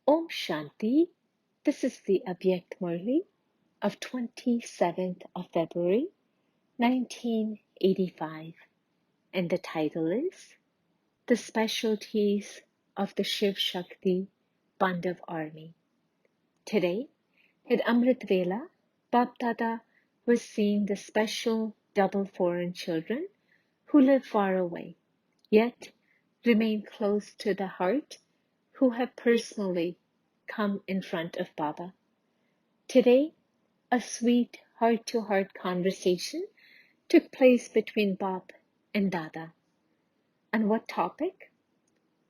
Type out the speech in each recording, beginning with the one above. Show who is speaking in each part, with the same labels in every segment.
Speaker 1: Om Shanti. This is the Avyakt Murli of 27th of February, 1985, and the title is The Specialties of the Shiv Shakti Pandav Army. Today, at Amrit Vela, Bap Dada was seeing the special double foreign children who live far away, yet remain close to the heart, who have personally come in front of Baba. Today, a sweet heart-to-heart conversation took place between Bap and Dada. On what topic?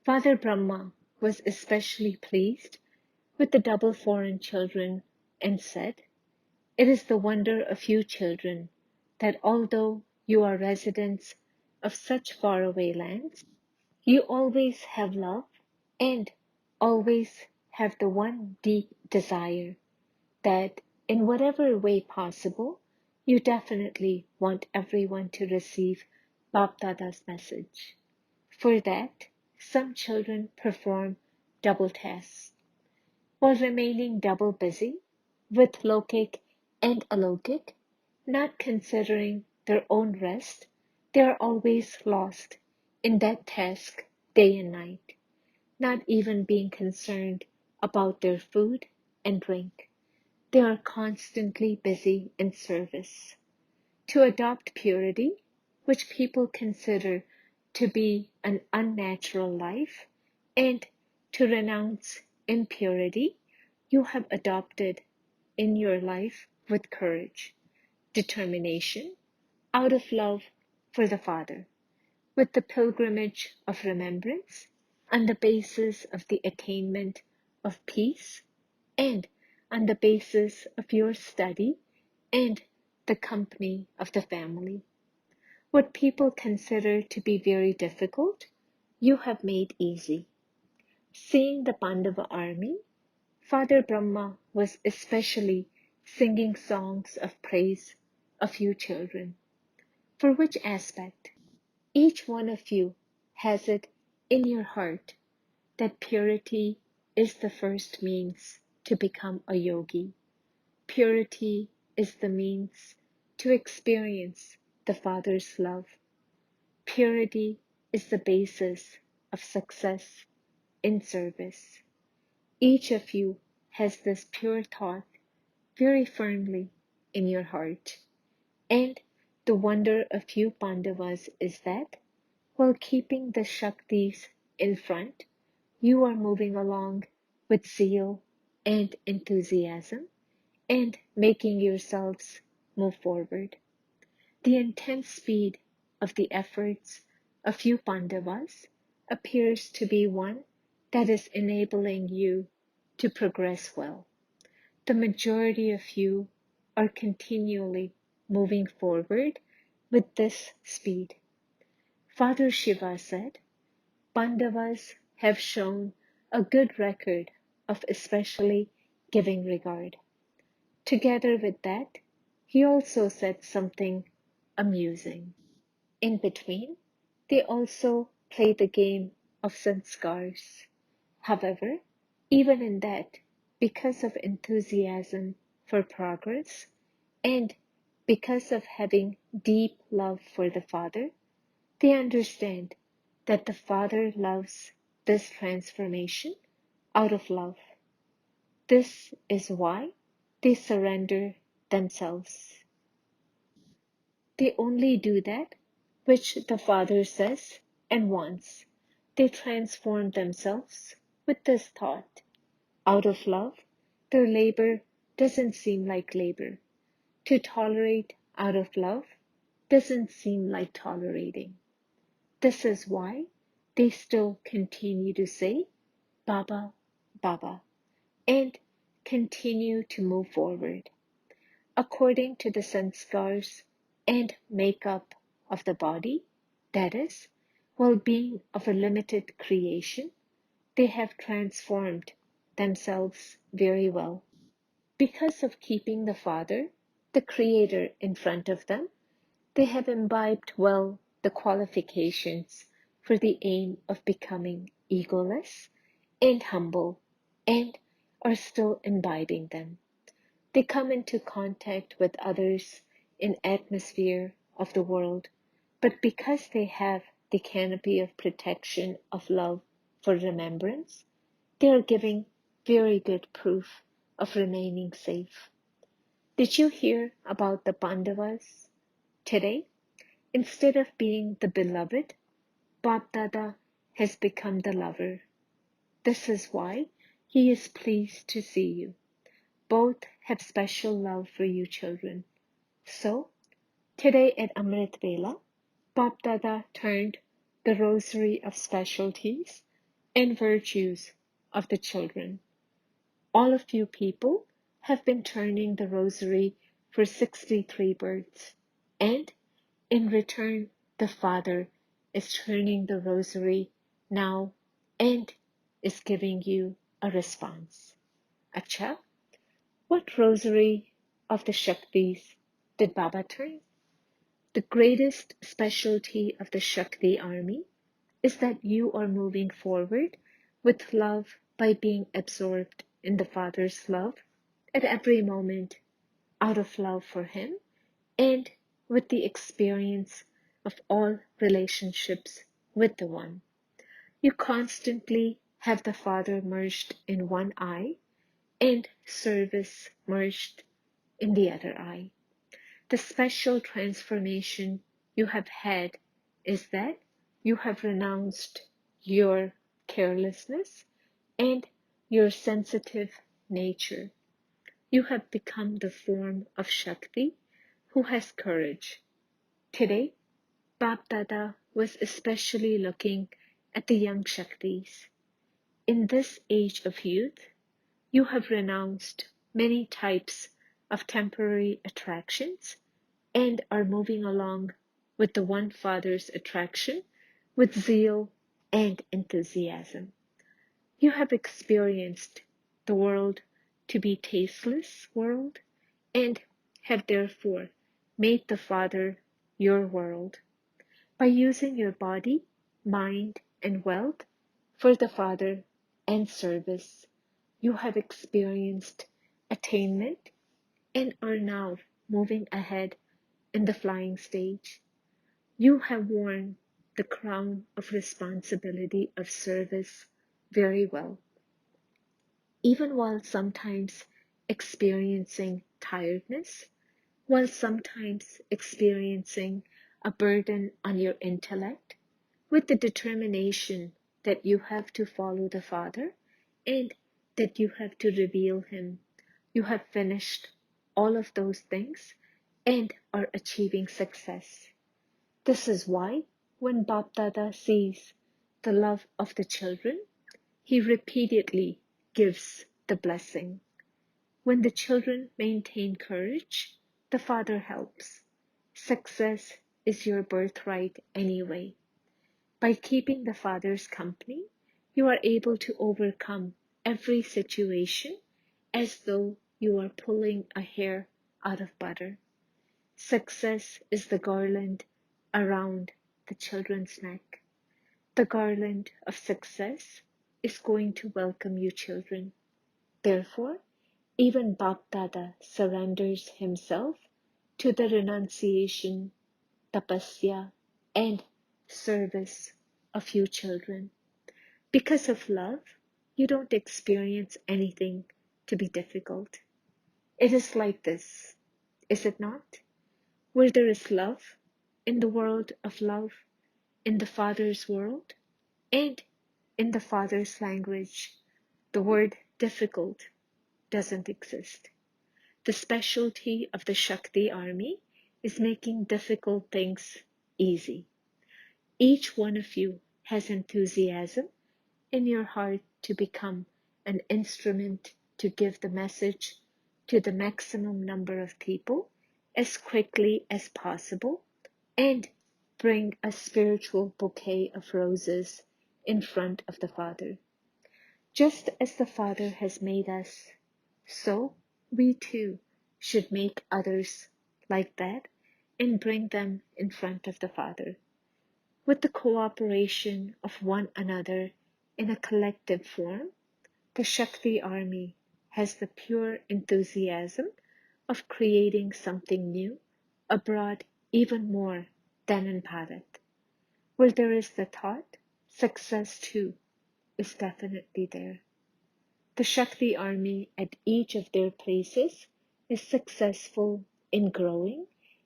Speaker 1: Father Brahma was especially pleased with the double foreign children and said, "It is the wonder of you children that although you are residents of such faraway lands, you always have love and always have the one deep desire that in whatever way possible, you definitely want everyone to receive Bap Dada's message. For that, some children perform double tasks, while remaining double busy with Lokik and Alokik, not considering their own rest, they are always lost in that task day and night, not even being concerned about their food and drink. They are constantly busy in service. To adopt purity, which people consider to be an unnatural life, and to renounce impurity, you have adopted in your life with courage, determination, out of love for the Father, with the pilgrimage of remembrance, on the basis of the attainment of peace, and on the basis of your study and the company of the family. What people consider to be very difficult, you have made easy. Seeing the Pandava army, Father Brahma was especially singing songs of praise of you children. For which aspect? Each one of you has it in your heart that purity is the first means to become a yogi. Purity is the means to experience the Father's love. Purity is the basis of success in service. Each of you has this pure thought very firmly in your heart. And the wonder of you Pandavas is that, while keeping the Shaktis in front, you are moving along with zeal and enthusiasm and making yourselves move forward. The intense speed of the efforts of you Pandavas appears to be one that is enabling you to progress well. The majority of you are continually moving forward with this speed. Father Shiva said, Pandavas have shown a good record of especially giving regard. Together with that, he also said something amusing. In between, they also play the game of sanskars. However, even in that, because of enthusiasm for progress and because of having deep love for the Father, they understand that the Father loves this transformation out of love. This is why they surrender themselves. They only do that which the Father says and wants. They transform themselves with this thought. Out of love, their labor doesn't seem like labor. To tolerate out of love doesn't seem like tolerating. This is why they still continue to say, Baba, Baba, and continue to move forward. According to the sanskars and makeup of the body, that is, while being of a limited creation, they have transformed themselves very well. Because of keeping the Father, the Creator, in front of them, they have imbibed well the qualifications for the aim of becoming egoless and humble and are still imbibing them. They come into contact with others in atmosphere of the world, but because they have the canopy of protection of love for remembrance, they are giving very good proof of remaining safe. Did you hear about the Pandavas? Today, instead of being the beloved, Bap Dada has become the lover. This is why he is pleased to see you. Both have special love for you children. So, today at Amrit Vela, Bap Dada turned the rosary of specialties and virtues of the children. All of you people have been turning the rosary for 63 births, and in return, the Father is turning the rosary now and is giving you a response. Acha, what rosary of the Shaktis did Baba turn? The greatest specialty of the Shakti army is that you are moving forward with love by being absorbed in the Father's love at every moment, out of love for Him and with the experience of all relationships with the One. You constantly have the Father merged in one eye and service merged in the other eye. The special transformation you have had is that you have renounced your carelessness and your sensitive nature. You have become the form of Shakti who has courage. Today, Bap Dada was especially looking at the young Shaktis. In this age of youth, you have renounced many types of temporary attractions and are moving along with the One Father's attraction with zeal and enthusiasm. You have experienced the world to be tasteless world and have therefore made the Father your world. By using your body, mind, and wealth for the Father and service, you have experienced attainment and are now moving ahead in the flying stage. You have worn the crown of responsibility of service very well, even while sometimes experiencing tiredness, while sometimes experiencing a burden on your intellect, with the determination that you have to follow the Father and that you have to reveal Him. You have finished all of those things and are achieving success. This is why when Bap Dada sees the love of the children, he repeatedly gives the blessing. When the children maintain courage, the Father helps. Success is your birthright anyway. By keeping the Father's company, you are able to overcome every situation as though you are pulling a hair out of butter. Success is the garland around the children's neck. The garland of success is going to welcome you children. Therefore, even Bap Dada surrenders himself to the renunciation, tapasya, and service of you children. Because of love, you don't experience anything to be difficult. It is like this, is it not? Where there is love, in the world of love, in the Father's world, and in the Father's language, the word difficult doesn't exist. The specialty of the Shakti army is making difficult things easy. Each one of you has enthusiasm in your heart to become an instrument to give the message to the maximum number of people as quickly as possible and bring a spiritual bouquet of roses in front of the Father. Just as the Father has made us, so we too should make others like that and bring them in front of the Father. With the cooperation of one another in a collective form, The Shakti army has the pure enthusiasm of creating something new abroad even more than in Bharat. Where there is the thought, success too is definitely there. The Shakti army at each of their places is successful in growing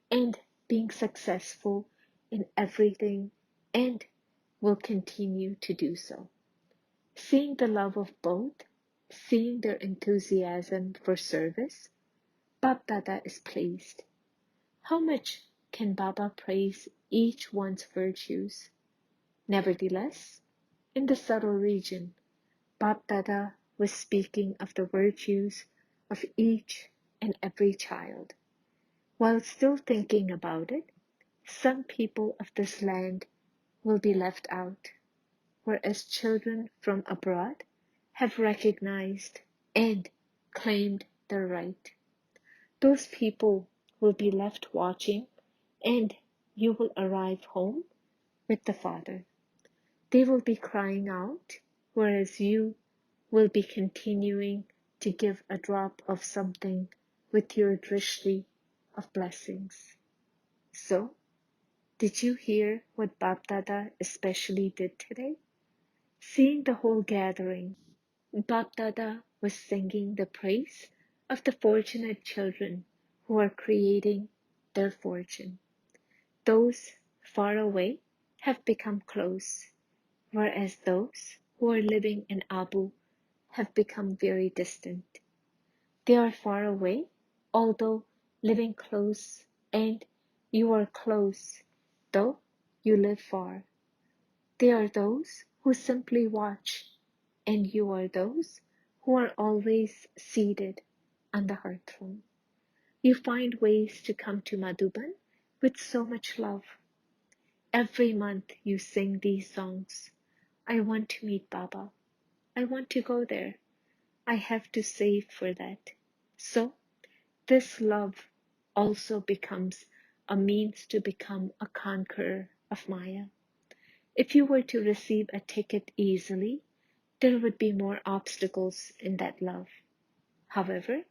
Speaker 1: and being successful in everything and will continue to do so. Seeing the love of both, seeing their enthusiasm for service, Bab Dada is pleased. How much can Baba praise each one's virtues? Nevertheless, in the subtle region, Bab Dada was speaking of the virtues of each and every child. While still thinking about it, some people of this land will be left out, whereas children from abroad have recognized and claimed their right. Those people will be left watching, and you will arrive home with the Father. They will be crying out, whereas you will be continuing to give a drop of something with your drishti of blessings. So, did you hear what Bab Dada especially did today? Seeing the whole gathering, Bab Dada was singing the praise of the fortunate children who are creating their fortune. Those far away have become close, whereas those who are living in Abu have become very distant. They are far away, although living close, and you are close, though you live far. They are those who simply watch, and you are those who are always seated on the hearthrug. You find ways to come to Madhuban with so much love. Every month you sing these songs. I want to meet Baba. I want to go there. I have to save for that. So, this love also becomes a means to become a conqueror of Maya. If you were to receive a ticket easily, there would be more obstacles in that love. However,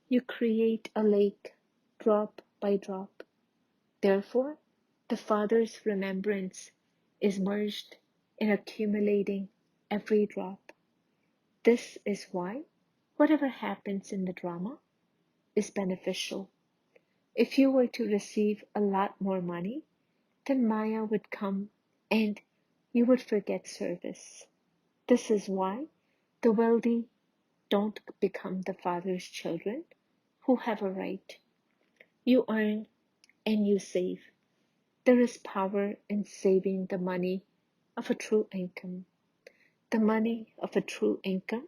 Speaker 1: you create a lake drop by drop. Therefore, the Father's remembrance is merged in accumulating every drop. This is why whatever happens in the drama is beneficial. If you were to receive a lot more money, then Maya would come and you would forget service. This is why the wealthy don't become the Father's children who have a right. You earn and you save. There is power in saving the money of a true income. The money of a true income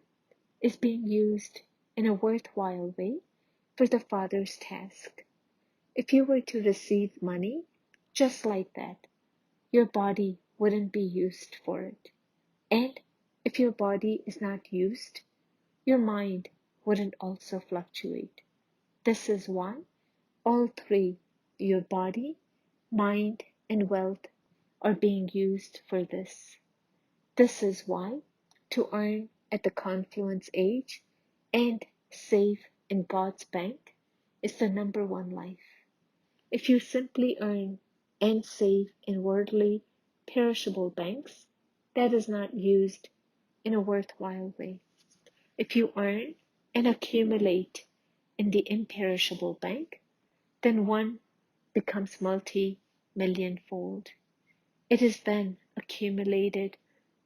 Speaker 1: is being used in a worthwhile way for the Father's task. If you were to receive money just like that, your body wouldn't be used for it. And if your body is not used, your mind wouldn't also fluctuate. This is why all three, your body, mind, and wealth, are being used for this. This is why to earn at the confluence age and save in God's bank is the number one life. If you simply earn and save in worldly, perishable banks, that is not used in a worthwhile way. If you earn and accumulate in the imperishable bank, then one becomes multi-million-fold. It is then accumulated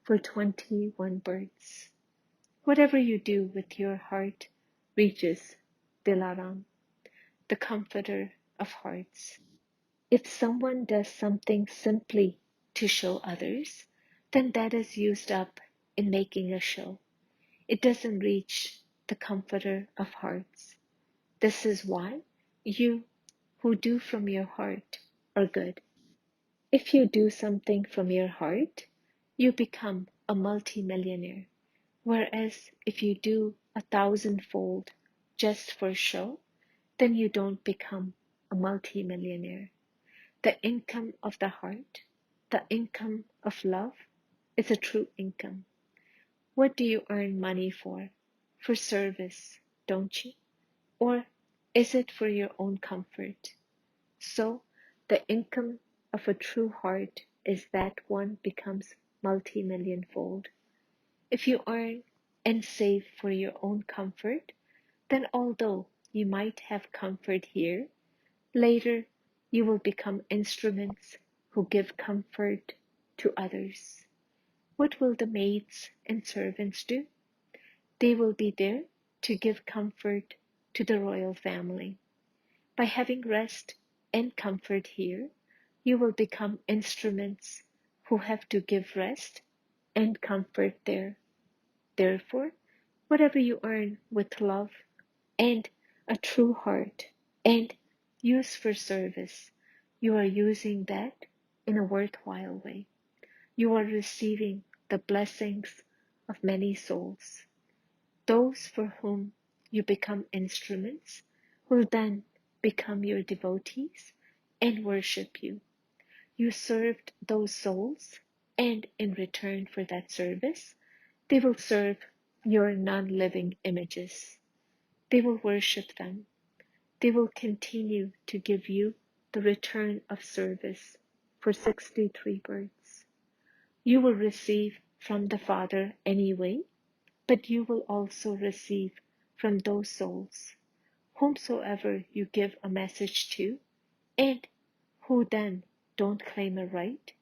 Speaker 1: for 21 births. Whatever you do with your heart reaches Dilaram, the comforter of hearts. If someone does something simply to show others, then that is used up in making a show. It doesn't reach the comforter of hearts. This is why you who do from your heart are good. If you do something from your heart, you become a multimillionaire. Whereas if you do 1,000-fold just for show, then you don't become a multimillionaire. The income of the heart, the income of love, is a true income. What do you earn money for? for service, don't you? Or is it for your own comfort? So, the income of a true heart is that one becomes multi-million fold. If you earn and save for your own comfort, then although you might have comfort here, later you will become instruments who give comfort to others. What will the maids and servants do? They will be there to give comfort to the royal family. By having rest and comfort here, you will become instruments who have to give rest and comfort there. Therefore, whatever you earn with love and a true heart and use for service, you are using that in a worthwhile way. You are receiving the blessings of many souls. Those for whom you become instruments will then become your devotees and worship you. You served those souls, and in return for that service, they will serve your non-living images. They will worship them. They will continue to give you the return of service for 63 births. You will receive from the Father anyway, but you will also receive from those souls, whomsoever you give a message to, and who then don't claim a right,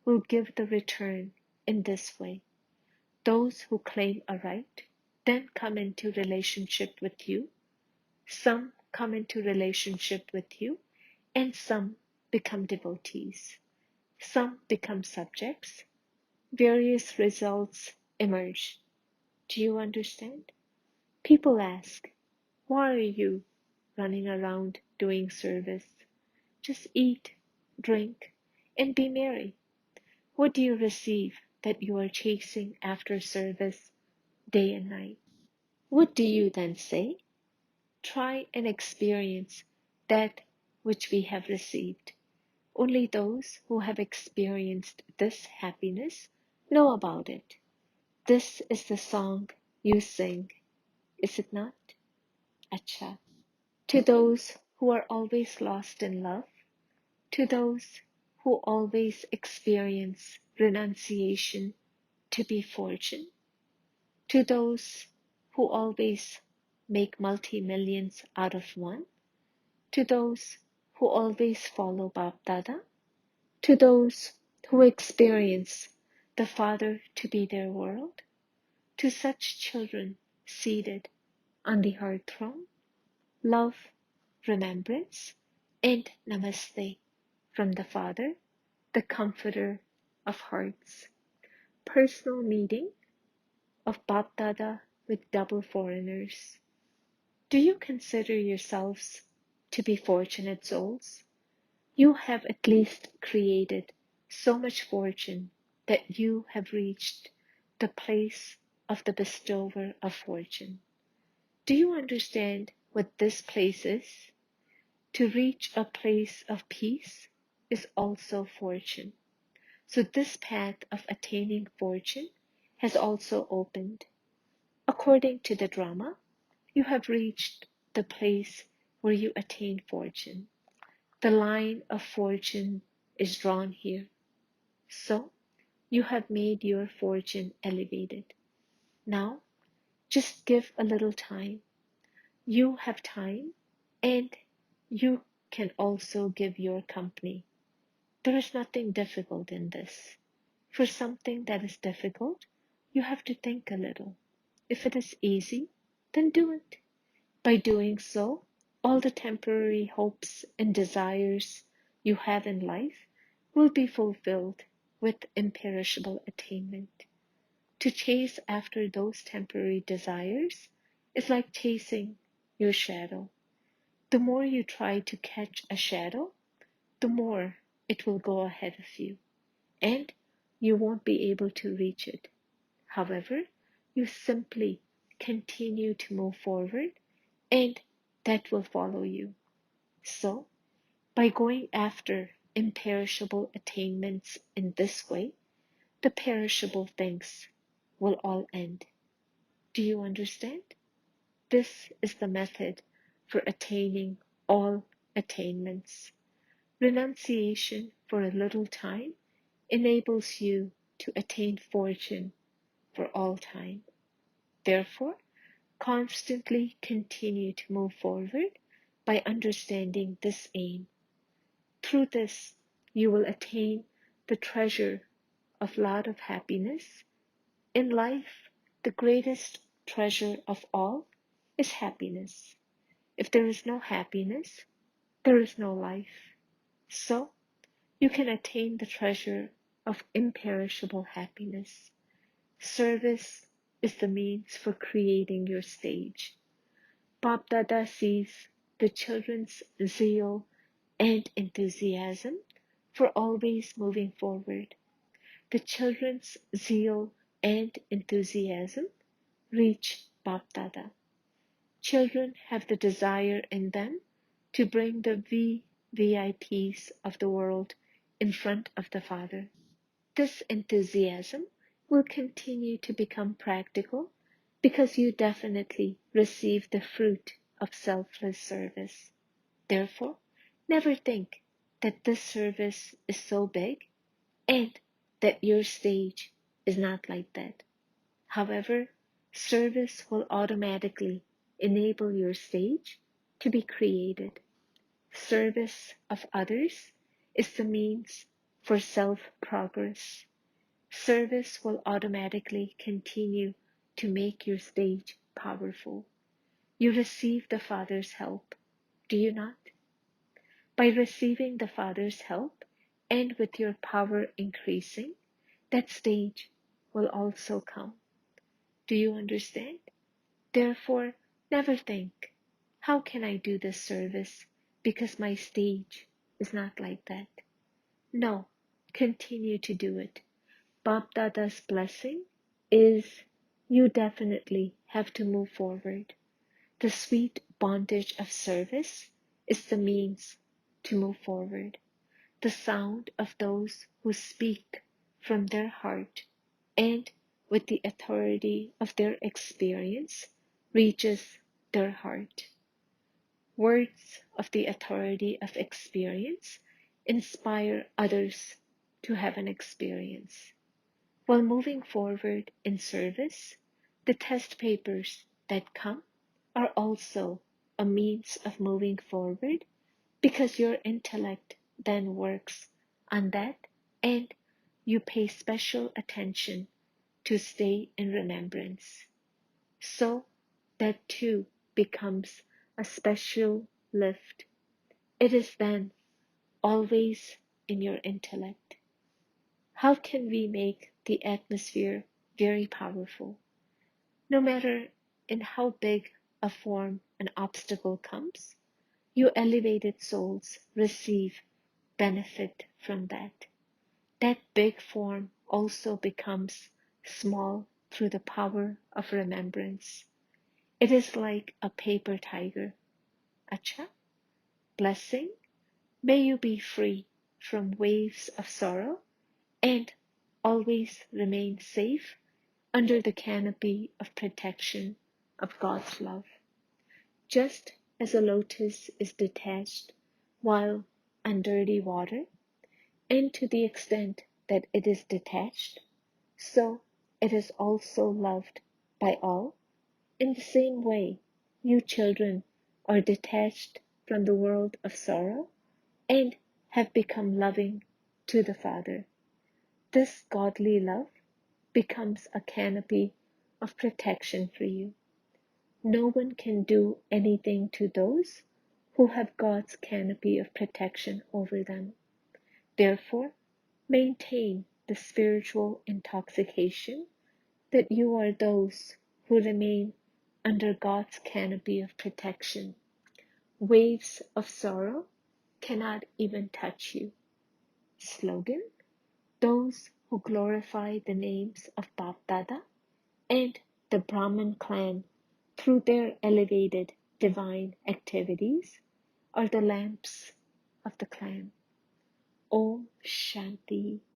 Speaker 1: will give the return in this way. Those who claim a right then come into relationship with you. Some come into relationship with you, and some become devotees. Some become subjects. Various results emerge. Do you understand? People ask, why are you running around doing service? Just eat, drink, and be merry. What do you receive that you are chasing after service day and night? What do you then say? Try and experience that which we have received. Only those who have experienced this happiness know about it. This is the song you sing, is it not? Acha. To those who are always lost in love, to those who always experience renunciation to be fortune, to those who always make multi-millions out of one, to those who always follow Bapdada, to those who experience the Father to be their world, to such children seated on the heart throne, love, remembrance, and namaste from the Father, the Comforter of hearts. Personal meeting of Bapdada with double foreigners. Do you consider yourselves to be fortunate souls? You have at least created so much fortune that you have reached the place of the bestower of fortune. Do you understand what this place is? To reach a place of peace is also fortune. So this path of attaining fortune has also opened. According to the drama, you have reached the place where you attain fortune. The line of fortune is drawn here. So you have made your fortune elevated. Now, just give a little time. You have time, and you can also give your company. There is nothing difficult in this. For something that is difficult, you have to think a little. If it is easy, then do it. By doing so, all the temporary hopes and desires you have in life will be fulfilled with imperishable attainment. To chase after those temporary desires is like chasing your shadow. The more you try to catch a shadow, the more it will go ahead of you, and you won't be able to reach it. However, you simply continue to move forward, and that will follow you. So, by going after imperishable attainments in this way, the perishable things will all end. Do you understand? This is the method for attaining all attainments. Renunciation for a little time enables you to attain fortune for all time. Therefore, constantly continue to move forward by understanding this aim. Through this, you will attain the treasure of lot of happiness. In life, the greatest treasure of all is happiness. If there is no happiness, there is no life. So, you can attain the treasure of imperishable happiness. Service is the means for creating your stage. Bap Dada sees the children's zeal and enthusiasm for always moving forward. The children's zeal and enthusiasm reach Bap Dada. Children have the desire in them to bring the VVIPs of the world in front of the Father. This enthusiasm will continue to become practical because you definitely receive the fruit of selfless service. Therefore, never think that this service is so big and that your stage is not like that. However, service will automatically enable your stage to be created. Service of others is the means for self-progress. Service will automatically continue to make your stage powerful. You receive the Father's help, do you not? By receiving the Father's help and with your power increasing, that stage will also come. Do you understand? Therefore, never think, how can I do this service because my stage is not like that? No, continue to do it. Bap Dada's blessing is you definitely have to move forward. The sweet bondage of service is the means to move forward. The sound of those who speak from their heart and with the authority of their experience reaches their heart. Words of the authority of experience inspire others to have an experience. While moving forward in service, the test papers that come are also a means of moving forward because your intellect then works on that and you pay special attention to stay in remembrance. So that too becomes a special lift. It is then always in your intellect. How can we make the atmosphere very powerful? No matter in how big a form an obstacle comes, you elevated souls receive benefit from that. That big form also becomes small through the power of remembrance. It is like a paper tiger. Acha, blessing, may you be free from waves of sorrow and always remain safe under the canopy of protection of God's love. Just as a lotus is detached while on dirty water, and to the extent that it is detached, so it is also loved by all. In the same way, you children are detached from the world of sorrow and have become loving to the Father. This godly love becomes a canopy of protection for you. No one can do anything to those who have God's canopy of protection over them. Therefore, maintain the spiritual intoxication that you are those who remain under God's canopy of protection. Waves of sorrow cannot even touch you. Slogan: those who glorify the names of Bap Dada and the Brahmin clan through their elevated divine activities are the lamps of the clan. Om Shanti.